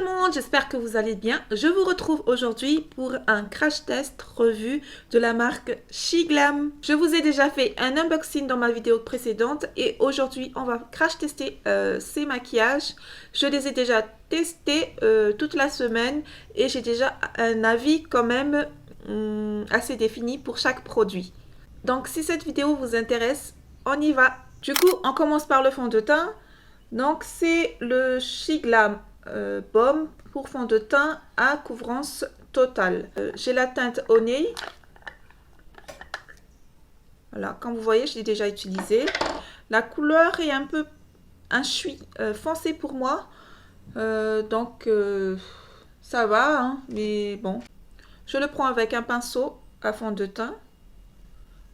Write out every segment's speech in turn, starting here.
monde, j'espère que vous allez bien. Je vous retrouve aujourd'hui pour un crash test revue de la marque Shiglam. Je vous ai déjà fait un unboxing dans ma vidéo précédente et aujourd'hui on va crash tester ces maquillages. Je les ai déjà testés toute la semaine et j'ai déjà un avis quand même assez défini pour chaque produit. Donc si cette vidéo vous intéresse, on y va. Du coup, on commence par le fond de teint. Donc c'est le Shiglam Baume pour fond de teint à couvrance totale. J'ai la teinte Honey. Voilà, comme vous voyez, je l'ai déjà utilisé. La couleur est un peu un chui foncé pour moi. Donc ça va, hein, mais bon. Je le prends avec un pinceau à fond de teint.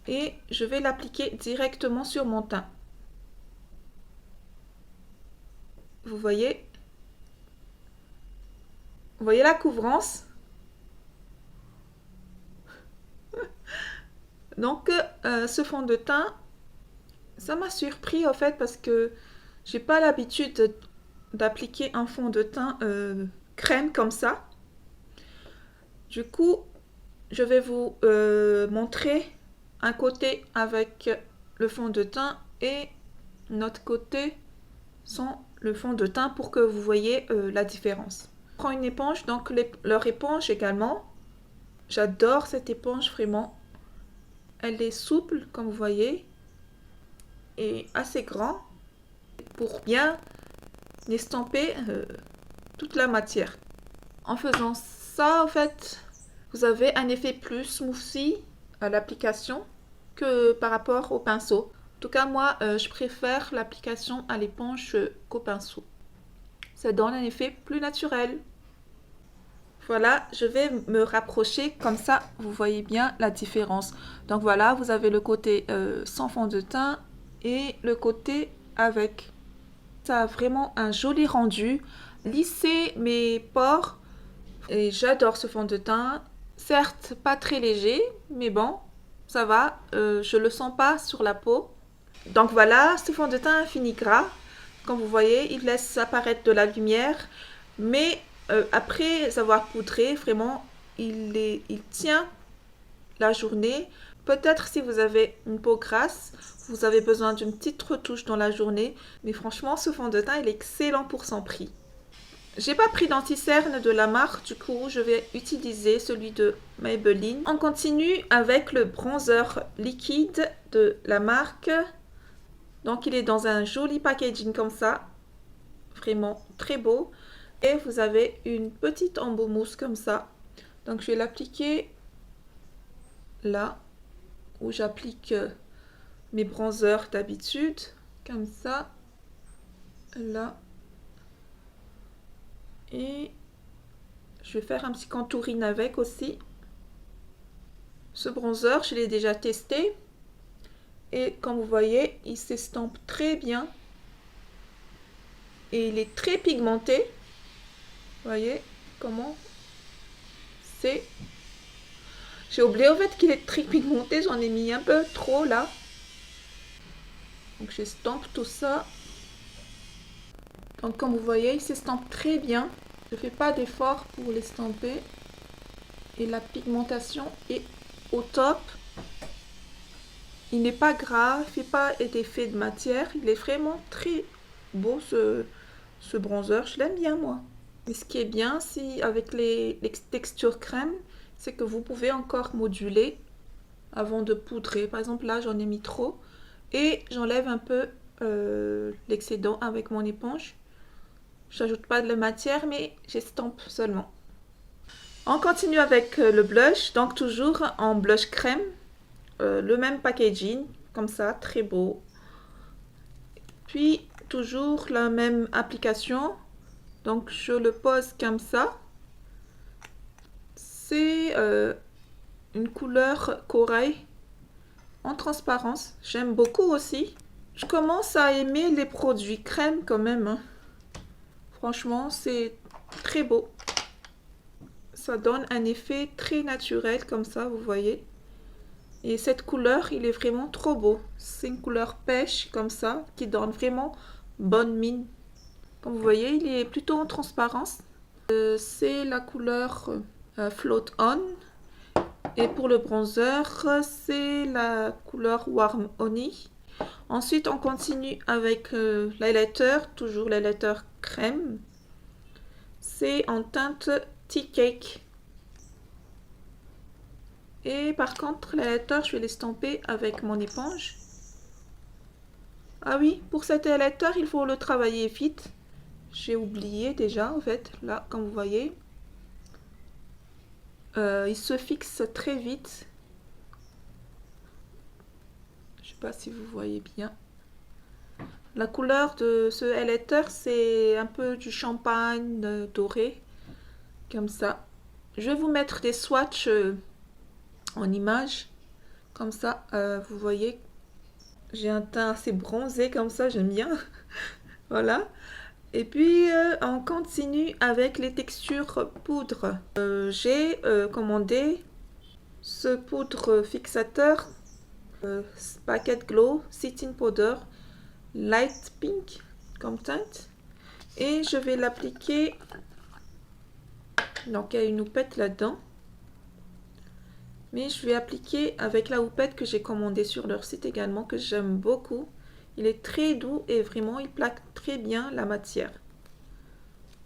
Et je vais l'appliquer directement sur mon teint. Vous voyez la couvrance? Donc, ce fond de teint, ça m'a surpris en fait parce que j'ai pas l'habitude d'appliquer un fond de teint crème comme ça. Du coup, je vais vous montrer un côté avec le fond de teint et notre côté sans le fond de teint pour que vous voyez la différence. Je prends une éponge, donc leur éponge également. J'adore cette éponge vraiment. Elle est souple comme vous voyez et assez grand pour bien estamper toute la matière. En faisant ça, en fait, vous avez un effet plus smoothie à l'application que par rapport au pinceau. En tout cas, moi, je préfère l'application à l'éponge qu'au pinceau. Ça donne un effet plus naturel. Voilà, je vais me rapprocher, comme ça, vous voyez bien la différence. Donc voilà, vous avez le côté sans fond de teint et le côté avec. Ça a vraiment un joli rendu, lisser mes pores. Et j'adore ce fond de teint. Certes, pas très léger, mais bon, ça va. Je le sens pas sur la peau. Donc voilà, ce fond de teint fini gras. Comme vous voyez, il laisse apparaître de la lumière. Mais après avoir poudré, vraiment, il tient la journée. Peut-être si vous avez une peau grasse, vous avez besoin d'une petite retouche dans la journée. Mais franchement, ce fond de teint, il est excellent pour son prix. J'ai pas pris d'anti-cerne de la marque, du coup je vais utiliser celui de Maybelline. On continue avec le bronzer liquide de la marque. Donc il est dans un joli packaging comme ça, vraiment très beau. Et vous avez une petite embouche comme ça. Donc je vais l'appliquer là, où j'applique mes bronzers d'habitude, comme ça, là. Et je vais faire un petit contouring avec aussi. Ce bronzer, je l'ai déjà testé. Et comme vous voyez, il s'estompe très bien. Et il est très pigmenté. Vous voyez comment c'est. J'ai oublié en fait qu'il est très pigmenté. J'en ai mis un peu trop là. Donc j'estompe tout ça. Donc comme vous voyez, il s'estompe très bien. Je ne fais pas d'effort pour l'estomper. Et la pigmentation est au top. Il n'est pas gras, il ne fait pas d'effet de matière. Il est vraiment très beau ce bronzer. Je l'aime bien moi. Et ce qui est bien avec les textures crème, c'est que vous pouvez encore moduler avant de poudrer. Par exemple là j'en ai mis trop. Et j'enlève un peu l'excédent avec mon éponge. J'ajoute pas de la matière, mais j'estompe seulement. On continue avec le blush, donc toujours en blush crème. Le même packaging, comme ça, très beau. Puis, toujours la même application. Donc, je le pose comme ça. C'est une couleur corail en transparence. J'aime beaucoup aussi. Je commence à aimer les produits crème quand même, hein. Franchement, c'est très beau. Ça donne un effet très naturel comme ça, vous voyez. Et cette couleur, il est vraiment trop beau. C'est une couleur pêche comme ça, qui donne vraiment bonne mine. Comme vous voyez, il est plutôt en transparence. C'est la couleur Float On. Et pour le bronzer, c'est la couleur Warm Honey. Ensuite, on continue avec l'highlighter, toujours l'highlighter crème. C'est en teinte Tea Cake. Et par contre, l'highlighter, je vais l'estomper avec mon éponge. Ah oui, pour cet highlighter, il faut le travailler vite. J'ai oublié déjà, en fait, là, comme vous voyez. Il se fixe très vite. Je sais pas si vous voyez bien. La couleur de ce highlighter, c'est un peu du champagne doré, comme ça. Je vais vous mettre des swatchs en image, comme ça, vous voyez. J'ai un teint assez bronzé, comme ça, j'aime bien. Voilà. Et puis, on continue avec les textures poudre. J'ai commandé ce poudre fixateur Packet Glow Setting Powder Light Pink comme teinte. Et je vais l'appliquer. Donc, il y a une houppette là-dedans. Mais je vais appliquer avec la houppette que j'ai commandée sur leur site également, que j'aime beaucoup. Il est très doux et vraiment, il plaque très bien la matière.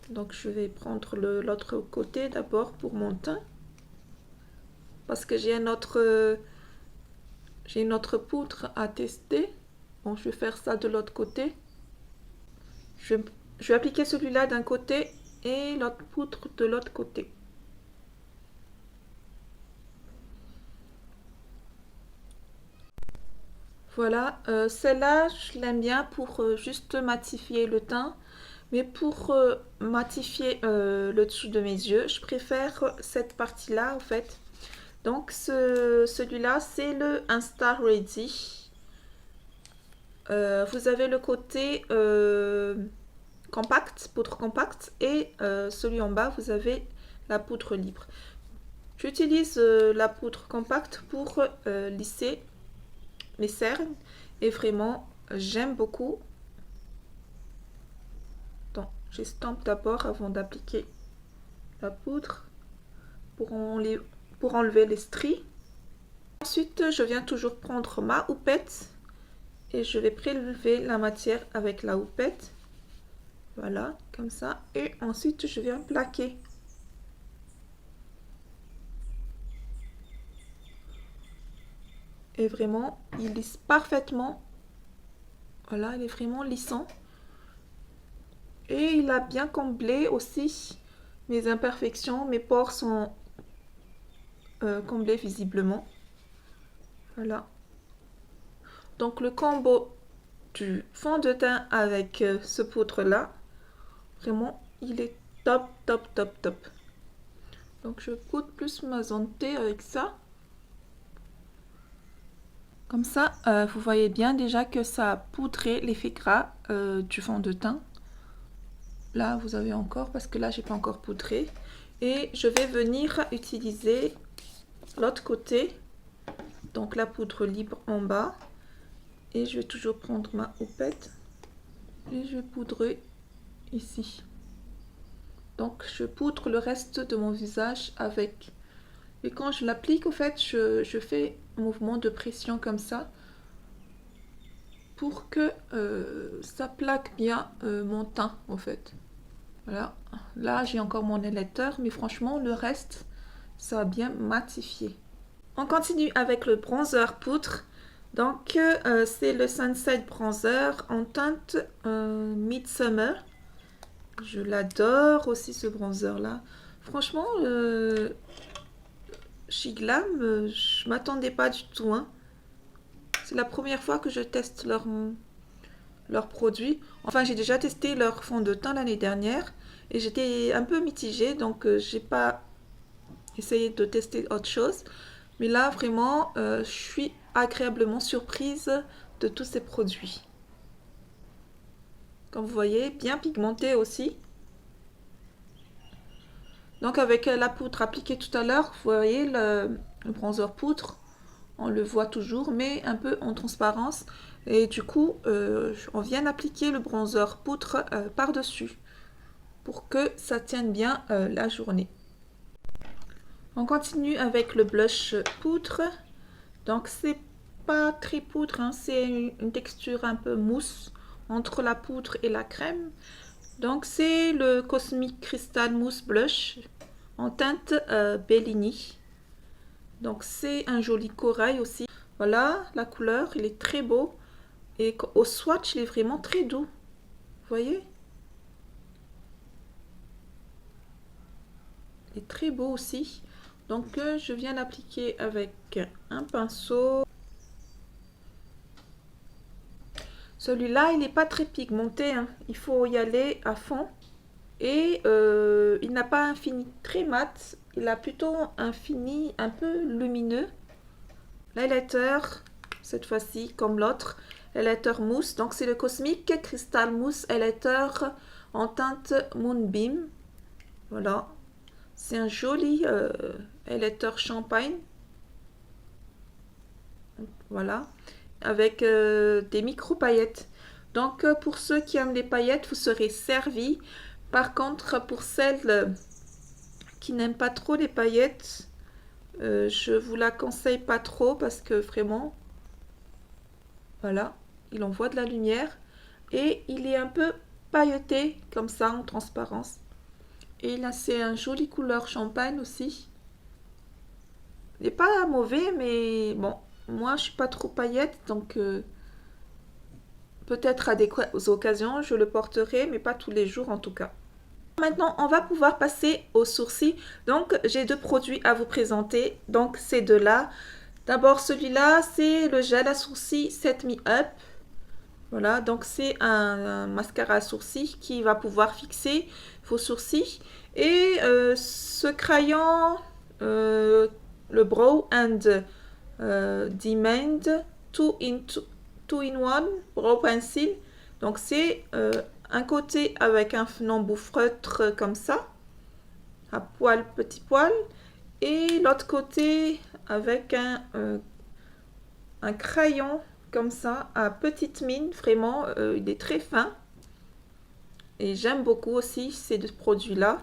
Donc, je vais prendre l'autre côté d'abord pour mon teint. Parce que j'ai une autre poudre à tester. Bon, je vais faire ça de l'autre côté. Je vais appliquer celui-là d'un côté et l'autre poudre de l'autre côté. Voilà, celle-là, je l'aime bien pour juste matifier le teint. Mais pour matifier le dessous de mes yeux, je préfère cette partie-là, en fait. Donc, celui-là, c'est le Insta Ready. Vous avez le côté compact, poudre compacte, et celui en bas, vous avez la poudre libre. J'utilise la poudre compacte pour lisser mes cernes, et vraiment, j'aime beaucoup. Donc, j'estompe d'abord avant d'appliquer la poudre pour enlever les stries. Ensuite, je viens toujours prendre ma houppette et je vais prélever la matière avec la houppette. Voilà, comme ça. Et ensuite, je viens plaquer. Et vraiment, il lisse parfaitement. Voilà, il est vraiment lissant. Et il a bien comblé aussi mes imperfections. Mes pores sont comblés visiblement. Voilà. Donc le combo du fond de teint avec ce poudre là, vraiment il est top, top, top, top. Donc je poudre plus ma zone T avec ça. Comme ça, vous voyez bien déjà que ça a poudré l'effet gras du fond de teint. Là, vous avez encore, parce que là, j'ai pas encore poudré. Et je vais venir utiliser l'autre côté, donc la poudre libre en bas. Et je vais toujours prendre ma houppette et je vais poudrer ici. Donc, je poudre le reste de mon visage avec. Et quand je l'applique, en fait, je fais un mouvement de pression comme ça pour que ça plaque bien mon teint, en fait. Voilà. Là, j'ai encore mon highlighter, mais franchement, le reste, ça a bien matifié. On continue avec le bronzer poudre. Donc, c'est le Sunset Bronzer en teinte Midsummer. Je l'adore aussi, ce bronzer-là. Franchement, chez Glam, je m'attendais pas du tout. Hein. C'est la première fois que je teste leurs produits. Enfin, j'ai déjà testé leur fond de teint l'année dernière et j'étais un peu mitigée, donc j'ai pas essayé de tester autre chose. Mais là, vraiment, je suis agréablement surprise de tous ces produits. Comme vous voyez, bien pigmenté aussi. Donc avec la poudre appliquée tout à l'heure, vous voyez le bronzer poudre, on le voit toujours, mais un peu en transparence. Et du coup, on vient appliquer le bronzer poudre par-dessus pour que ça tienne bien la journée. On continue avec le blush poudre. Donc c'est pas très poudre, hein, c'est une texture un peu mousse entre la poudre et la crème. Donc c'est le Cosmic Crystal Mousse Blush en teinte Bellini. Donc c'est un joli corail aussi. Voilà la couleur, il est très beau. Et au swatch, il est vraiment très doux. Vous voyez? Il est très beau aussi. Donc je viens l'appliquer avec un pinceau. Celui-là, il n'est pas très pigmenté, hein. Il faut y aller à fond. Et il n'a pas un fini très mat. Il a plutôt un fini un peu lumineux. L'highlighter, cette fois-ci, comme l'autre, highlighter mousse. Donc c'est le Cosmic Crystal Mousse Highlighter en teinte Moonbeam. Voilà. C'est un joli highlighter champagne. Voilà. Avec des micro paillettes. Donc pour ceux qui aiment les paillettes, vous serez servis. Par contre, pour celles qui n'aiment pas trop les paillettes, je vous la conseille pas trop parce que vraiment, voilà, il envoie de la lumière et il est un peu pailleté comme ça en transparence. Et là, c'est un joli couleur champagne aussi. Il n'est pas mauvais, mais bon, moi je suis pas trop paillette, donc peut-être à des occasions je le porterai, mais pas tous les jours en tout cas. Maintenant, on va pouvoir passer aux sourcils. Donc, j'ai deux produits à vous présenter. Donc, ces deux-là. D'abord, celui-là, c'est le gel à sourcils Set Me Up. Voilà, donc c'est un mascara à sourcils qui va pouvoir fixer vos sourcils. Et ce crayon, le Brow and Demand 2-in-1 Brow Pencil. Donc, c'est un côté avec un embout feutre comme ça, à poil, petit poil, et l'autre côté avec un crayon comme ça, à petite mine, vraiment, il est très fin. Et j'aime beaucoup aussi ces deux produits-là.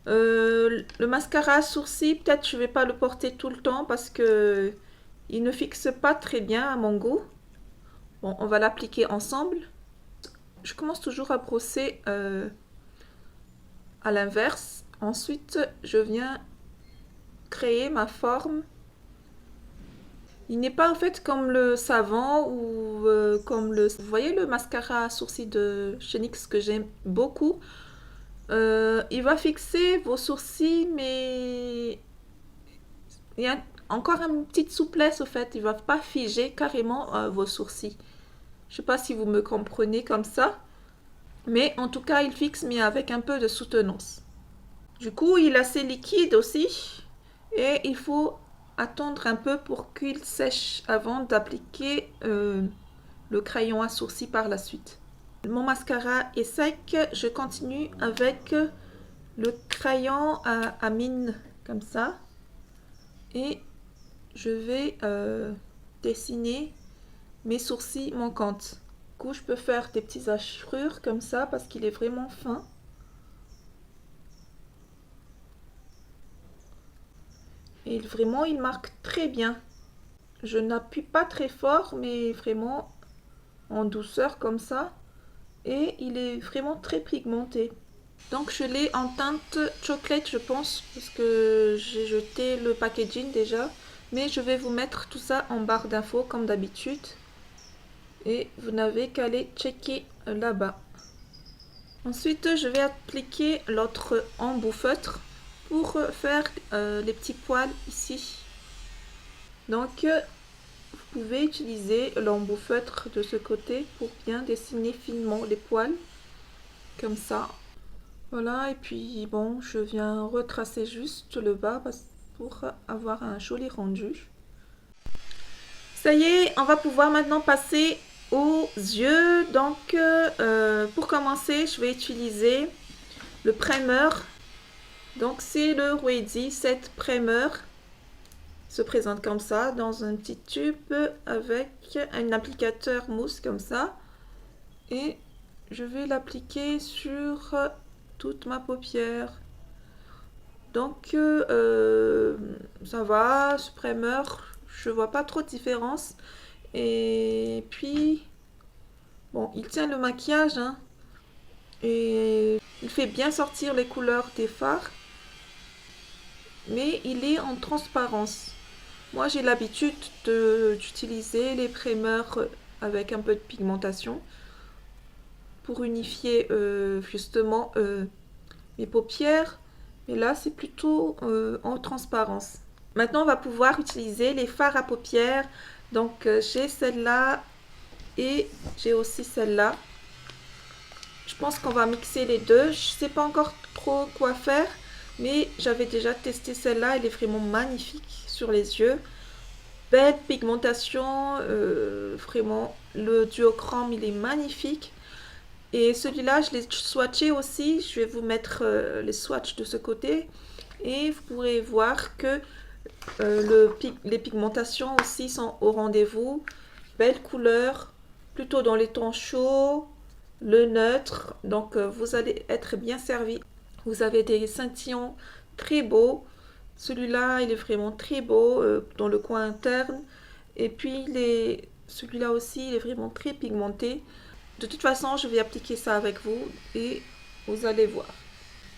Le mascara à sourcils, peut-être je ne vais pas le porter tout le temps parce que il ne fixe pas très bien à mon goût. Bon, on va l'appliquer ensemble. Je commence toujours à brosser à l'inverse. Ensuite, je viens créer ma forme. Il n'est pas en fait comme le savon ou comme le... Vous voyez le mascara à sourcils de chez NYX que j'aime beaucoup. Il va fixer vos sourcils, mais il y a encore une petite souplesse au fait. Il ne va pas figer carrément vos sourcils. Je ne sais pas si vous me comprenez comme ça. Mais en tout cas, il fixe, mais avec un peu de soutenance. Du coup, il est assez liquide aussi. Et il faut attendre un peu pour qu'il sèche avant d'appliquer le crayon à sourcils par la suite. Mon mascara est sec. Je continue avec le crayon à mine comme ça. Et je vais dessiner mes sourcils manquantes. Du coup, je peux faire des petites hachrures comme ça parce qu'il est vraiment fin. Et vraiment, il marque très bien. Je n'appuie pas très fort, mais vraiment en douceur comme ça. Et il est vraiment très pigmenté. Donc, je l'ai en teinte chocolate, je pense, parce que j'ai jeté le packaging déjà. Mais je vais vous mettre tout ça en barre d'infos comme d'habitude. Et vous n'avez qu'à aller checker là-bas. Ensuite, je vais appliquer l'autre embout feutre pour faire les petits poils ici. Donc, vous pouvez utiliser l'embout feutre de ce côté pour bien dessiner finement les poils, comme ça. Voilà, et puis bon, je viens retracer juste le bas pour avoir un joli rendu. Ça y est, on va pouvoir maintenant passer aux yeux. Donc, pour commencer, je vais utiliser le primer. Donc, c'est le Ready Set Primer. Il se présente comme ça, dans un petit tube avec un applicateur mousse comme ça. Et je vais l'appliquer sur toute ma paupière. Donc ça va, ce primer, je vois pas trop de différence. Et puis, bon, il tient le maquillage, hein, et il fait bien sortir les couleurs des fards, mais il est en transparence. Moi, j'ai l'habitude d'utiliser les primers avec un peu de pigmentation pour unifier justement mes paupières. Mais là, c'est plutôt en transparence. Maintenant, on va pouvoir utiliser les fards à paupières. Donc, j'ai celle-là et j'ai aussi celle-là. Je pense qu'on va mixer les deux. Je ne sais pas encore trop quoi faire, mais j'avais déjà testé celle-là. Elle est vraiment magnifique sur les yeux. Belle pigmentation, vraiment. Le duochrome, il est magnifique. Et celui-là, je l'ai swatché aussi. Je vais vous mettre les swatchs de ce côté. Et vous pourrez voir que les pigmentations aussi sont au rendez-vous. Belle couleur, plutôt dans les tons chauds, le neutre. Donc, vous allez être bien servi. Vous avez des scintillants très beaux. Celui-là, il est vraiment très beau dans le coin interne. Et puis, celui-là aussi, il est vraiment très pigmenté. De toute façon, je vais appliquer ça avec vous et vous allez voir.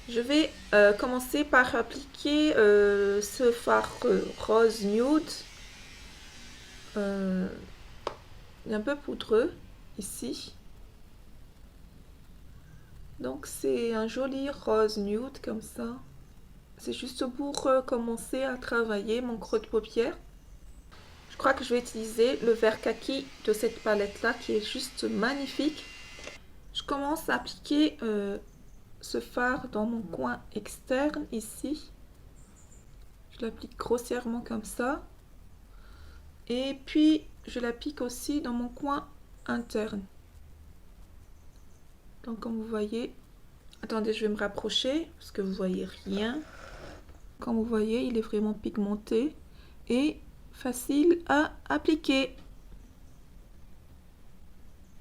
Je vais commencer par appliquer ce fard rose nude. Il est un peu poudreux ici. Donc c'est un joli rose nude comme ça. C'est juste pour commencer à travailler mon creux de paupière. Je crois que je vais utiliser le vert kaki de cette palette là qui est juste magnifique. Je commence à appliquer ce fard dans mon coin externe ici. Je l'applique grossièrement comme ça. Et puis je l'applique aussi dans mon coin interne. Donc comme vous voyez, attendez, je vais me rapprocher parce que vous voyez rien. Comme vous voyez, il est vraiment pigmenté et facile à appliquer.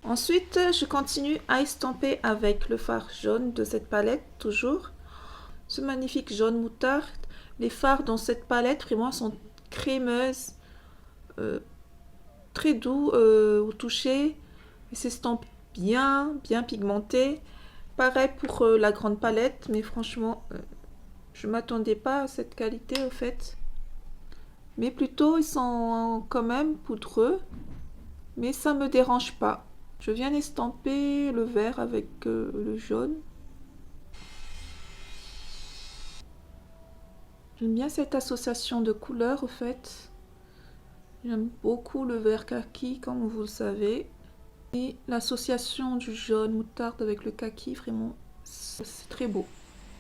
Ensuite, je continue à estomper avec le fard jaune de cette palette, toujours. Ce magnifique jaune moutarde. Les fards dans cette palette, vraiment, sont crémeuses, très doux au toucher. Ils s'estompent bien pigmentés. Pareil pour la grande palette, mais franchement, je ne m'attendais pas à cette qualité, au fait. Mais plutôt, ils sont quand même poudreux, mais ça ne me dérange pas. Je viens estomper le vert avec le jaune. J'aime bien cette association de couleurs, au fait. J'aime beaucoup le vert kaki, comme vous le savez. Et l'association du jaune moutarde avec le kaki, vraiment, c'est très beau.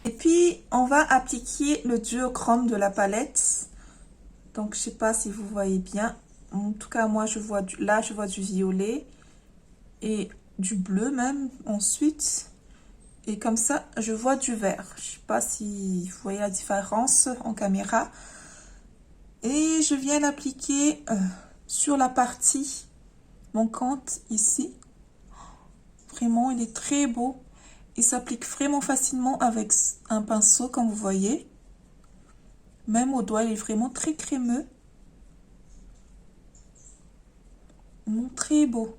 Et puis, on va appliquer le duochrome de la palette. Donc, je ne sais pas si vous voyez bien. En tout cas, moi, je vois là, je vois du violet et du bleu même ensuite. Et comme ça, je vois du vert. Je ne sais pas si vous voyez la différence en caméra. Et je viens l'appliquer sur la partie manquante ici. Vraiment, il est très beau. Il s'applique vraiment facilement avec un pinceau, comme vous voyez. Même au doigt, il est vraiment très crémeux. Très beau.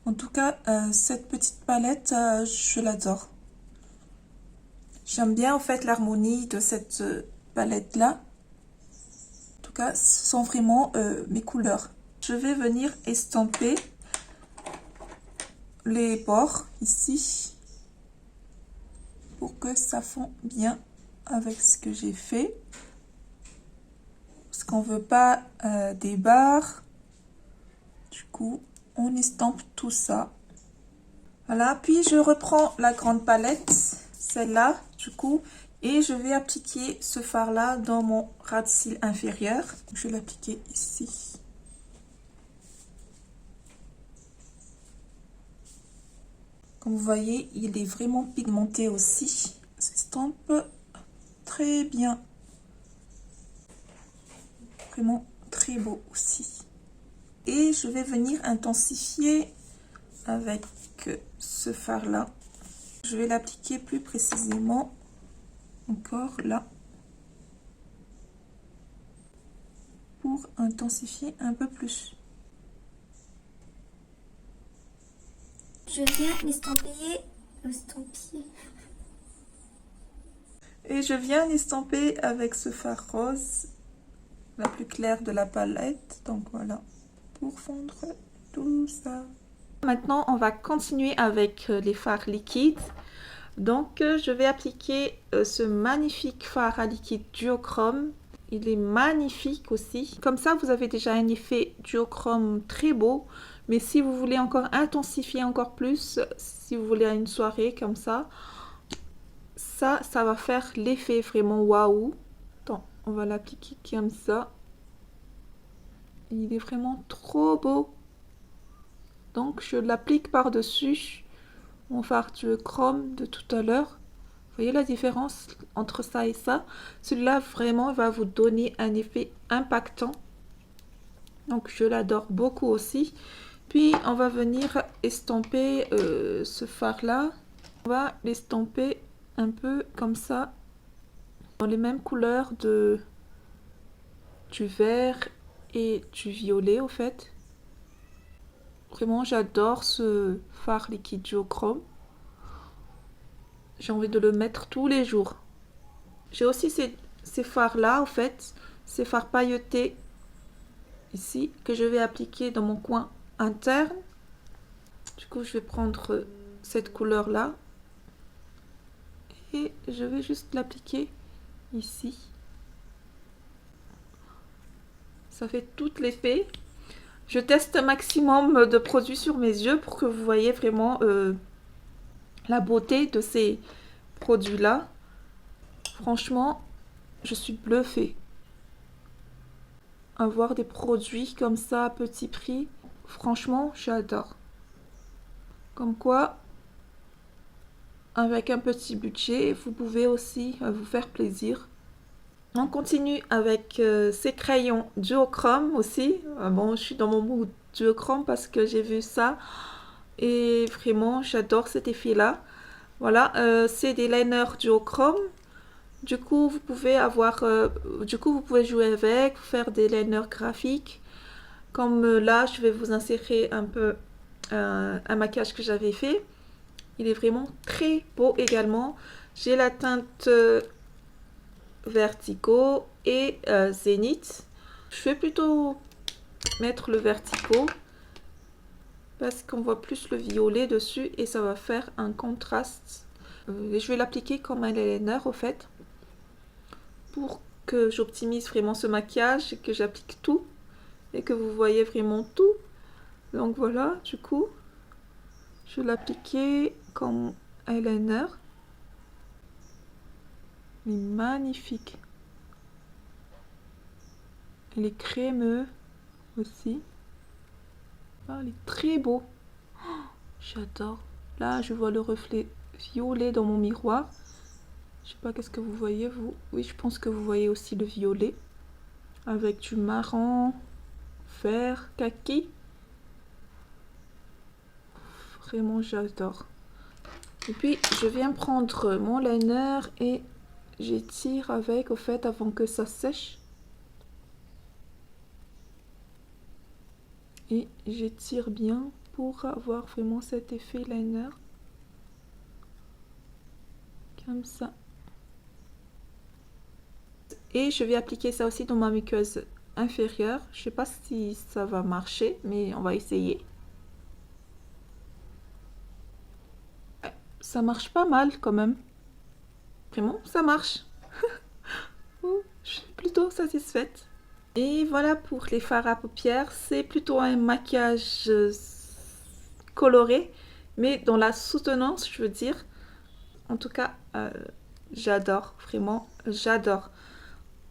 En tout cas, cette petite palette, je l'adore. J'aime bien en fait l'harmonie de cette palette-là. En tout cas, ce sont vraiment mes couleurs. Je vais venir estomper les bords ici pour que ça fond bien avec ce que j'ai fait. Parce qu'on ne veut pas des barres. Du coup, on estompe tout ça. Voilà, puis je reprends la grande palette, celle-là, du coup, et je vais appliquer ce fard-là dans mon ras de cils inférieur. Je vais l'appliquer ici. Comme vous voyez, il est vraiment pigmenté aussi. Ça s'estompe très bien. Vraiment très beau aussi. Et je vais venir intensifier avec ce fard là Je vais l'appliquer plus précisément encore là pour intensifier un peu plus. Je viens Et je viens l'estamper avec ce fard rose, la plus claire de la palette. Donc voilà, pour fondre tout ça. Maintenant, on va continuer avec les fards liquides. Donc, je vais appliquer ce magnifique fard à liquide duochrome. Il est magnifique aussi. Comme ça, vous avez déjà un effet duochrome très beau. Mais si vous voulez encore intensifier encore plus, si vous voulez une soirée comme ça va faire l'effet vraiment waouh. Attends, on va l'appliquer comme ça. Il est vraiment trop beau. Donc, je l'applique par-dessus mon fard duochrome de tout à l'heure. Vous voyez la différence entre ça et ça? Celui-là, vraiment, va vous donner un effet impactant. Donc, je l'adore beaucoup aussi. Puis, on va venir estomper ce fard-là. On va l'estomper un peu comme ça, dans les mêmes couleurs du vert et du violet, au fait. Vraiment, j'adore ce fard liquide duochrome. J'ai envie de le mettre tous les jours. J'ai aussi ces fards-là, en fait, ces fards pailletés ici, que je vais appliquer dans mon coin interne. Du coup, je vais prendre cette couleur-là et je vais juste l'appliquer ici. Ça fait tout l'effet. Je teste un maximum de produits sur mes yeux pour que vous voyez vraiment la beauté de ces produits-là. Franchement, je suis bluffée. Avoir des produits comme ça à petit prix, franchement, j'adore. Comme quoi, avec un petit budget, vous pouvez aussi vous faire plaisir. On continue avec ces crayons duochrome aussi. Bon, je suis dans mon mood duochrome parce que j'ai vu ça et vraiment, j'adore cet effet-là. Voilà, c'est des liners duochrome. Du coup, vous pouvez vous pouvez jouer avec, faire des liners graphiques. Comme là, je vais vous insérer un peu un maquillage que j'avais fait. Il est vraiment très beau également. J'ai la teinte Vertigo et Zénith. Je vais plutôt mettre le Vertigo parce qu'on voit plus le violet dessus et ça va faire un contraste. Et je vais l'appliquer comme un eyeliner au fait pour que j'optimise vraiment ce maquillage et que j'applique tout et que vous voyez vraiment tout. Donc voilà, du coup, je vais l'appliquer comme eyeliner. Il est magnifique. Il est crémeux aussi. Ah, il est très beau. Oh, j'adore. Là, je vois le reflet violet dans mon miroir. Je sais pas qu'est-ce que vous voyez, vous. Oui, je pense que vous voyez aussi le violet. Avec du marron, vert, kaki. Vraiment, j'adore. Et puis, je viens prendre mon liner et j'étire avec, au fait, avant que ça sèche. Et j'étire bien pour avoir vraiment cet effet liner. Comme ça. Et je vais appliquer ça aussi dans ma muqueuse inférieure. Je sais pas si ça va marcher, mais on va essayer. Ça marche pas mal quand même. Vraiment, ça marche. Je suis plutôt satisfaite. Et voilà pour les fards à paupières. C'est plutôt un maquillage coloré, mais dans la soutenance, je veux dire. En tout cas, j'adore, vraiment, j'adore.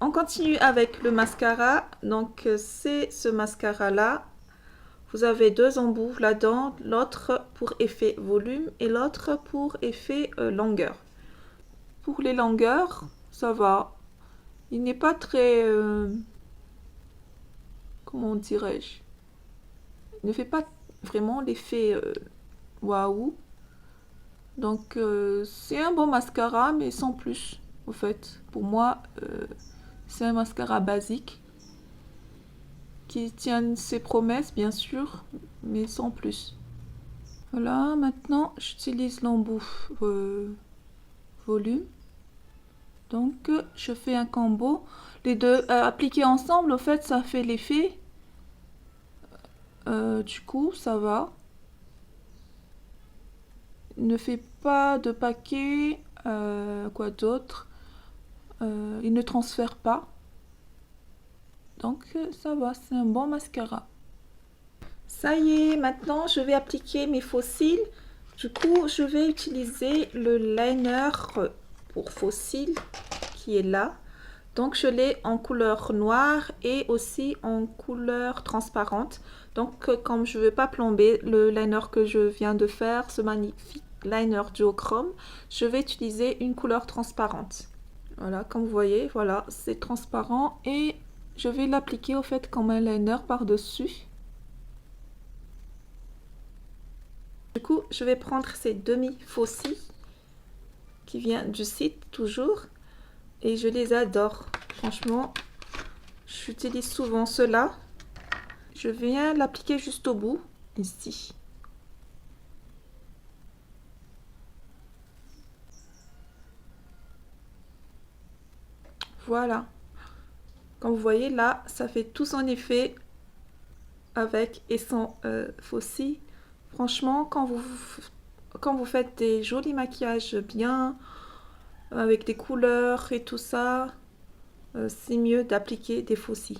On continue avec le mascara. Donc, c'est ce mascara-là. Vous avez deux embouts là-dedans, l'autre pour effet volume et l'autre pour effet longueur. Pour les longueurs, ça va. Il n'est pas très... comment dirais-je? Il ne fait pas vraiment l'effet waouh. Donc c'est un bon mascara, mais sans plus, au fait. Pour moi, c'est un mascara basique qui tient ses promesses, bien sûr, mais sans plus. Voilà, maintenant j'utilise l'embout volume. Donc je fais un combo. Les deux appliqués ensemble, au fait, ça fait l'effet. Du coup, ça va. Ne fait pas de paquet. Quoi d'autre? Il ne transfère pas. Donc ça va, c'est un bon mascara. Ça y est, maintenant je vais appliquer mes faux cils. Du coup, je vais utiliser le liner pour faux cils qui est là. Donc je l'ai en couleur noire et aussi en couleur transparente. Donc comme je ne veux pas plomber le liner que je viens de faire, ce magnifique liner duochrome, je vais utiliser une couleur transparente. Voilà, comme vous voyez, voilà, c'est transparent et je vais l'appliquer au fait comme un liner par-dessus. Du coup, je vais prendre ces demi-faux cils qui viennent du site toujours et je les adore. Franchement, j'utilise souvent cela. Je viens l'appliquer juste au bout, ici. Voilà. Comme vous voyez là, ça fait tout son effet avec et sans faux cils. Franchement, quand vous faites des jolis maquillages bien, avec des couleurs et tout ça, c'est mieux d'appliquer des faux cils.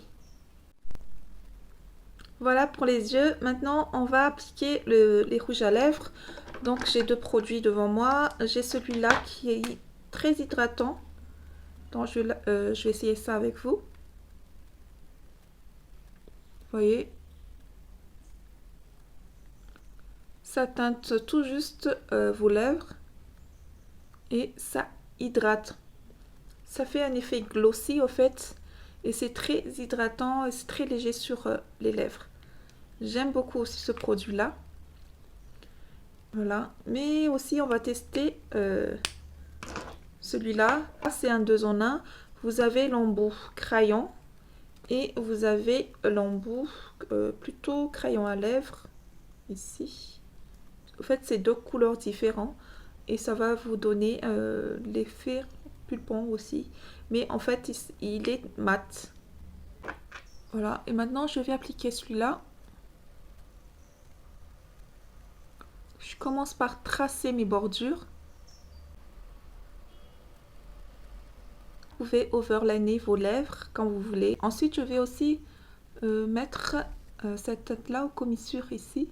Voilà pour les yeux. Maintenant, on va appliquer les rouges à lèvres. Donc, j'ai deux produits devant moi. J'ai celui-là qui est très hydratant. Donc, je vais essayer ça avec vous. Vous voyez, ça teinte tout juste vos lèvres et ça hydrate. Ça fait un effet glossy au fait et c'est très hydratant et c'est très léger sur les lèvres. J'aime beaucoup aussi ce produit-là. Voilà, mais aussi on va tester celui-là. C'est un 2 en 1. Vous avez l'embout crayon et vous avez l'embout plutôt crayon à lèvres ici. En fait, c'est deux couleurs différentes et ça va vous donner l'effet pulpon aussi. Mais en fait, il est mat. Voilà, et maintenant je vais appliquer celui-là. Je commence par tracer mes bordures. Vous pouvez overliner vos lèvres quand vous voulez. Ensuite, je vais aussi mettre cette tête-là aux commissures ici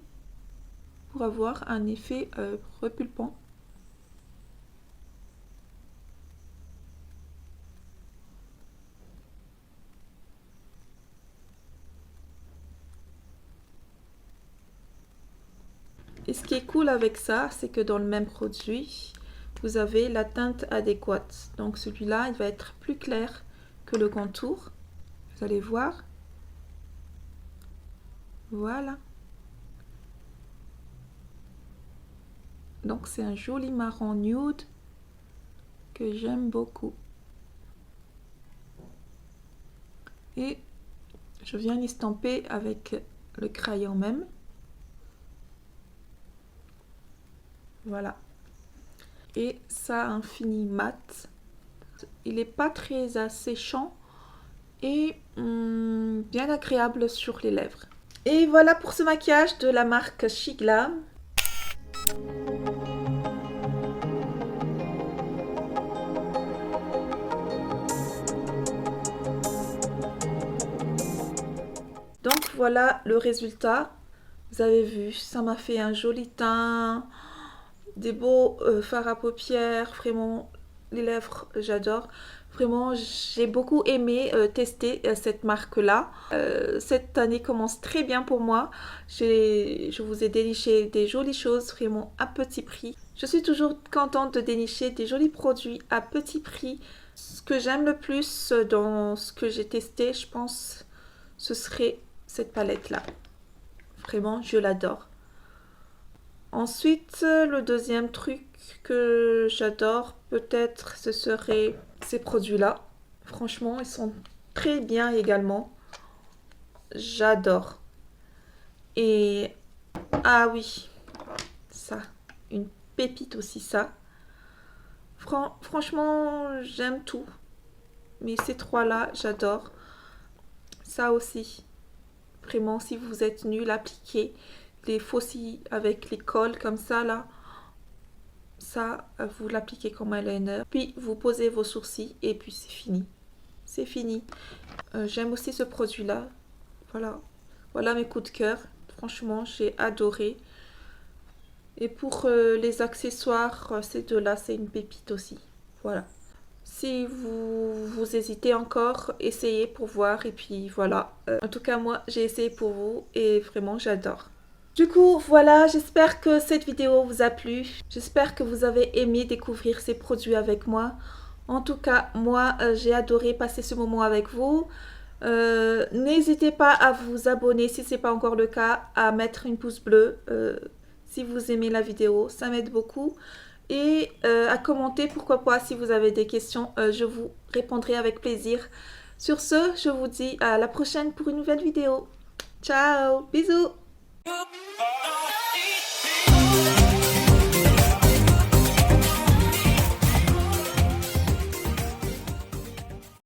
pour avoir un effet repulpant. Et ce qui est cool avec ça, c'est que dans le même produit, vous avez la teinte adéquate. Donc celui-là, il va être plus clair que le contour. Vous allez voir. Voilà. Donc c'est un joli marron nude que j'aime beaucoup. Et je viens l'estamper avec le crayon même. Voilà. Et ça a un fini mat. Il n'est pas très asséchant et bien agréable sur les lèvres. Et voilà pour ce maquillage de la marque Shiglam. Donc voilà le résultat. Vous avez vu, ça m'a fait un joli teint, des beaux fards à paupières, vraiment les lèvres, j'adore. Vraiment, j'ai beaucoup aimé tester cette marque-là. Cette année commence très bien pour moi. Je vous ai déniché des jolies choses, vraiment à petit prix. Je suis toujours contente de dénicher des jolis produits à petit prix. Ce que j'aime le plus dans ce que j'ai testé, je pense, ce serait cette palette-là. Vraiment, je l'adore. Ensuite, le deuxième truc que j'adore, peut-être, ce serait ces produits-là. Franchement, ils sont très bien également. J'adore. Et ah oui, ça, une pépite aussi ça. Franchement, j'aime tout. Mais ces trois-là, j'adore. Ça aussi. Vraiment, si vous êtes nul, appliquez les faux cils avec les cols comme ça là. Ça, vous l'appliquez comme eyeliner. Puis vous posez vos sourcils et puis c'est fini. C'est fini. J'aime aussi ce produit-là. Voilà. Voilà mes coups de cœur. Franchement, j'ai adoré. Et pour les accessoires, ces deux-là, c'est une pépite aussi. Voilà. Si vous hésitez encore, essayez pour voir. Et puis voilà. En tout cas, moi, j'ai essayé pour vous et vraiment, j'adore. Du coup, voilà, j'espère que cette vidéo vous a plu. J'espère que vous avez aimé découvrir ces produits avec moi. En tout cas, moi, j'ai adoré passer ce moment avec vous. N'hésitez pas à vous abonner si ce n'est pas encore le cas, à mettre une pouce bleu si vous aimez la vidéo, ça m'aide beaucoup. Et à commenter, pourquoi pas, si vous avez des questions, je vous répondrai avec plaisir. Sur ce, je vous dis à la prochaine pour une nouvelle vidéo. Ciao, bisous!